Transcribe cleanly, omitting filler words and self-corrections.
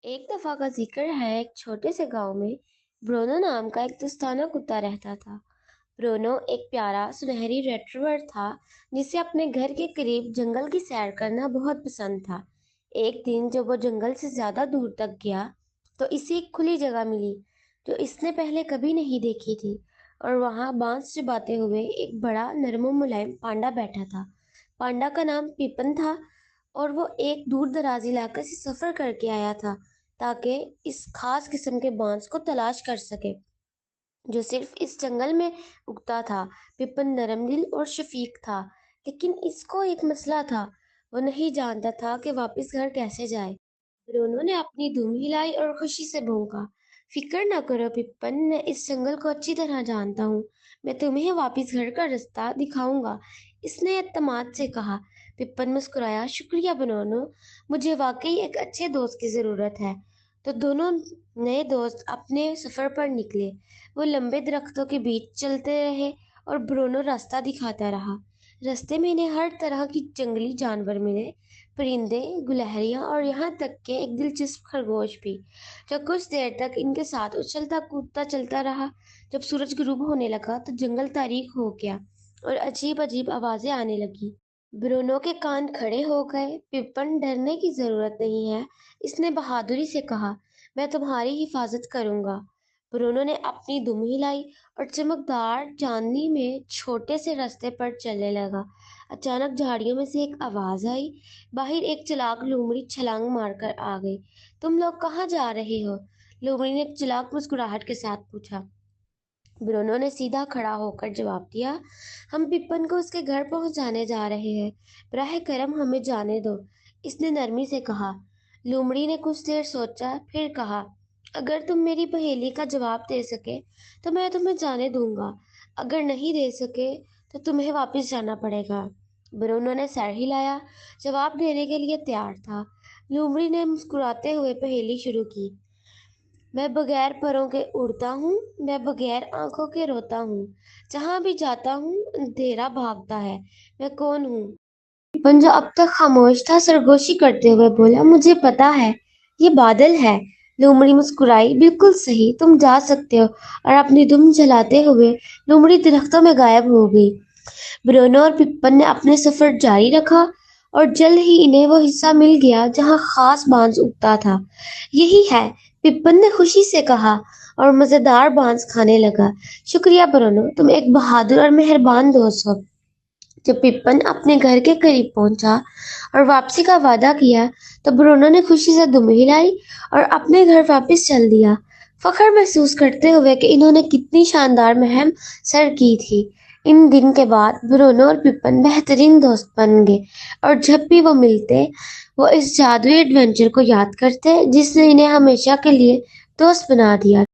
एक दफा का जिक्र है। एक छोटे से गांव में ब्रोनो नाम का एक दोस्ताना कुत्ता रहता था। ब्रोनो एक प्यारा सुनहरी रेट्रीवर था जिसे अपने घर के करीब जंगल की सैर करना बहुत पसंद था। एक दिन जब वो जंगल से ज्यादा दूर तक गया तो इसे एक खुली जगह मिली जो इसने पहले कभी नहीं देखी थी। और वहां बांस चबाते हुए एक बड़ा नरम और मुलायम पांडा बैठा था। पांडा का नाम पिपन था और वो एक दूर दराज इलाके से सफर करके आया था ताकि इस खास किस्म के बांस को तलाश कर सके जो सिर्फ इस जंगल में उगता था। पिपन नरम दिल और शफीक था, लेकिन इसको एक मसला था। वो नहीं जानता था कि वापस घर कैसे जाए। ब्रूनो ने अपनी दुम हिलाई और खुशी से भौंका, फिक्र न करो पिपन, मैं इस जंगल को अच्छी तरह जानता हूँ। मैं तुम्हें वापस घर का रास्ता दिखाऊंगा, इसने एतमाद से कहा। पिपन मुस्कुराया, शुक्रिया ब्रूनो, मुझे वाकई एक अच्छे दोस्त की जरूरत है। तो दोनों नए दोस्त अपने सफर पर निकले। वो लंबे दरख्तों के बीच चलते रहे और ब्रूनो रास्ता दिखाता रहा। रास्ते में इन्हें हर तरह की जंगली जानवर मिले, परिंदे, गुलहरियां और यहाँ तक के एक दिलचस्प खरगोश भी, जो कुछ देर तक इनके साथ उछलता कूदता चलता रहा। जब सूरज गुरूब होने लगा तो जंगल तारीक हो गया और अजीब अजीब आवाजें आने लगी। ब्रूनो के कान खड़े हो गए। पिपन, डरने की जरूरत नहीं है, इसने बहादुरी से कहा, मैं तुम्हारी हिफाजत करूंगा। ब्रूनो ने अपनी दुम हिलाई और चमकदार चांदनी में छोटे से रास्ते पर चलने लगा। अचानक झाड़ियों में से एक आवाज आई। बाहर एक चालाक लोमड़ी छलांग मारकर आ गई। तुम लोग कहाँ जा रहे हो? लोमड़ी ने एक चालाक मुस्कुराहट के साथ पूछा। ब्रूनो ने सीधा खड़ा होकर जवाब दिया, हम पिपन को उसके घर पहुंचाने जा रहे हैं। बराह करम हमें जाने दो, इसने नरमी से कहा। लोमड़ी ने कुछ देर सोचा, फिर कहा, अगर तुम मेरी पहेली का जवाब दे सके तो मैं तुम्हें जाने दूंगा, अगर नहीं दे सके तो तुम्हें वापस जाना पड़ेगा। ब्रूनो ने सर हिलाया, जवाब देने के लिए तैयार था। लोमड़ी ने मुस्कुराते हुए पहेली शुरू की, मैं बगैर परों के उड़ता हूँ, मैं बगैर आंखों के रोता हूँ, जहां भी जाता हूँ अंधेरा भागता है, मैं कौन हूँ? रिपन, जो अब तक खामोश था, सरगोशी करते हुए बोला, मुझे पता है, ये बादल है। लोमड़ी मुस्कुराई, बिल्कुल सही, तुम जा सकते हो। और अपनी दुम जलाते हुए लोमड़ी दरख्तों में गायब हो गई। ब्रूनो और पिप्पन ने अपने सफर जारी रखा और जल्द ही इन्हें वो हिस्सा मिल गया जहाँ खास बांस उगता था। यही है, पिप्पन ने खुशी से कहा और मजेदार बांस खाने लगा। शुक्रिया ब्रूनो, तुम एक बहादुर और मेहरबान दोस्त हो। जब पिप्पन अपने घर के करीब पहुंचा और वापसी का वादा किया तो ब्रूनो ने खुशी से दुम हिलाई और अपने घर वापस चल दिया, फख्र महसूस करते हुए कि इन्होंने कितनी शानदार मुहिम सर की थी। इन दिन के बाद ब्रूनो और पिप्पन बेहतरीन दोस्त बन गए और जब भी वो मिलते वो इस जादुई एडवेंचर को याद करते जिसने इन्हें हमेशा के लिए दोस्त बना दिया।